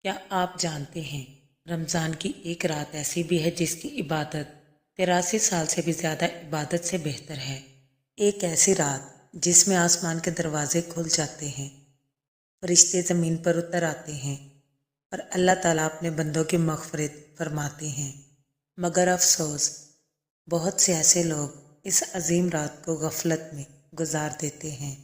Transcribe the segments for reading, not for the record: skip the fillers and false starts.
کیا آپ جانتے ہیں رمضان کی ایک رات ایسی بھی ہے جس کی عبادت 83 سال سے بھی زیادہ عبادت سے بہتر ہے۔ ایک ایسی رات جس میں آسمان کے دروازے کھل جاتے ہیں، فرشتے زمین پر اتر آتے ہیں اور اللہ تعالیٰ اپنے بندوں کی مغفرت فرماتے ہیں۔ مگر افسوس، بہت سے ایسے لوگ اس عظیم رات کو غفلت میں گزار دیتے ہیں۔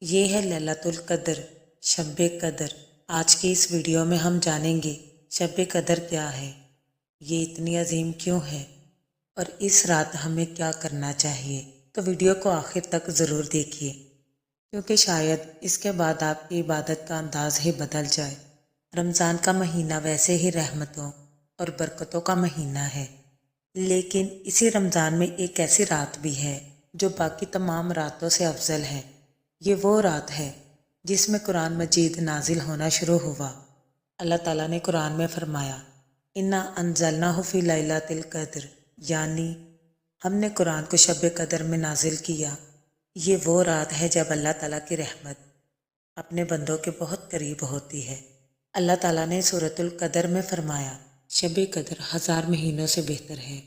یہ ہے لیلۃ القدر، شب قدر۔ آج کی اس ویڈیو میں ہم جانیں گے شب قدر کیا ہے، یہ اتنی عظیم کیوں ہے اور اس رات ہمیں کیا کرنا چاہیے۔ تو ویڈیو کو آخر تک ضرور دیکھیے، کیونکہ شاید اس کے بعد آپ کی عبادت کا انداز ہی بدل جائے۔ رمضان کا مہینہ ویسے ہی رحمتوں اور برکتوں کا مہینہ ہے، لیکن اسی رمضان میں ایک ایسی رات بھی ہے جو باقی تمام راتوں سے افضل ہے۔ یہ وہ رات ہے جس میں قرآن مجید نازل ہونا شروع ہوا۔ اللہ تعالیٰ نے قرآن میں فرمایا، اِنَّا أَنزَلْنَاهُ فِي لَيْلَةِ الْقَدْرِ، یعنی ہم نے قرآن کو شب قدر میں نازل کیا۔ یہ وہ رات ہے جب اللہ تعالیٰ کی رحمت اپنے بندوں کے بہت قریب ہوتی ہے۔ اللہ تعالیٰ نے سورۃ القدر میں فرمایا، شب قدر 1000 مہینوں سے بہتر ہے۔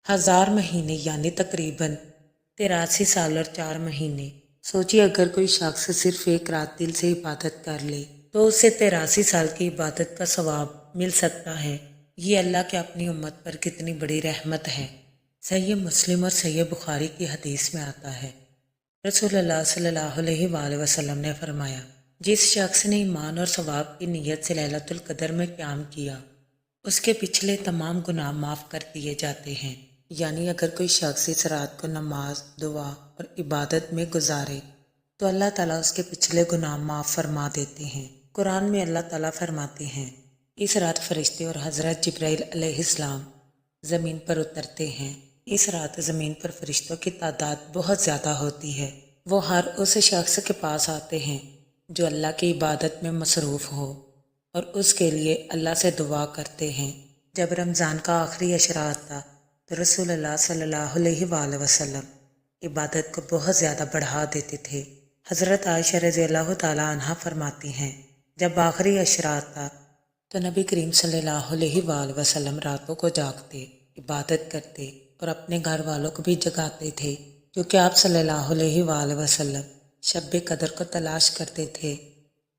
1000 مہینے یعنی تقریباً 83 سال اور 4 مہینے۔ سوچیے، اگر کوئی شخص صرف ایک رات دل سے عبادت کر لے تو اسے 83 سال کی عبادت کا ثواب مل سکتا ہے۔ یہ اللہ کے اپنی امت پر کتنی بڑی رحمت ہے۔ صحیح مسلم اور صحیح بخاری کی حدیث میں آتا ہے، رسول اللہ صلی اللہ علیہ وآلہ وسلم نے فرمایا، جس شخص نے ایمان اور ثواب کی نیت سے لیلۃ القدر میں قیام کیا، اس کے پچھلے تمام گناہ معاف کر دیے جاتے ہیں۔ یعنی اگر کوئی شخص اس رات کو نماز، دعا اور عبادت میں گزارے تو اللہ تعالیٰ اس کے پچھلے گناہ معاف فرما دیتے ہیں۔ قرآن میں اللہ تعالیٰ فرماتے ہیں، اس رات فرشتے اور حضرت جبرائیل علیہ السلام زمین پر اترتے ہیں۔ اس رات زمین پر فرشتوں کی تعداد بہت زیادہ ہوتی ہے۔ وہ ہر اس شخص کے پاس آتے ہیں جو اللہ کی عبادت میں مصروف ہو اور اس کے لیے اللہ سے دعا کرتے ہیں۔ جب رمضان کا آخری عشرہ آتا تو رسول اللہ صلی اللہ علیہ وآلہ وسلم عبادت کو بہت زیادہ بڑھا دیتے تھے۔ حضرت عائشہ رضی اللہ تعالیٰ عنہا فرماتی ہیں، جب آخری عشرہ آتا تو نبی کریم صلی اللہ علیہ وآلہ وسلم راتوں کو جاگتے، عبادت کرتے اور اپنے گھر والوں کو بھی جگاتے تھے، کیونکہ آپ صلی اللہ علیہ وآلہ وسلم شب قدر کو تلاش کرتے تھے۔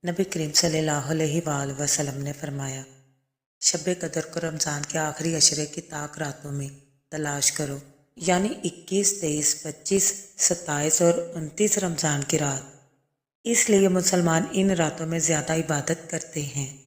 نبی کریم صلی اللہ علیہ وآلہ وسلم نے فرمایا، شب قدر کو رمضان کے آخری عشرے کی طاق راتوں میں تلاش کرو، یعنی 21، 23، 25، 27 اور 29 رمضان کی رات۔ اس لیے مسلمان ان راتوں میں زیادہ عبادت کرتے ہیں۔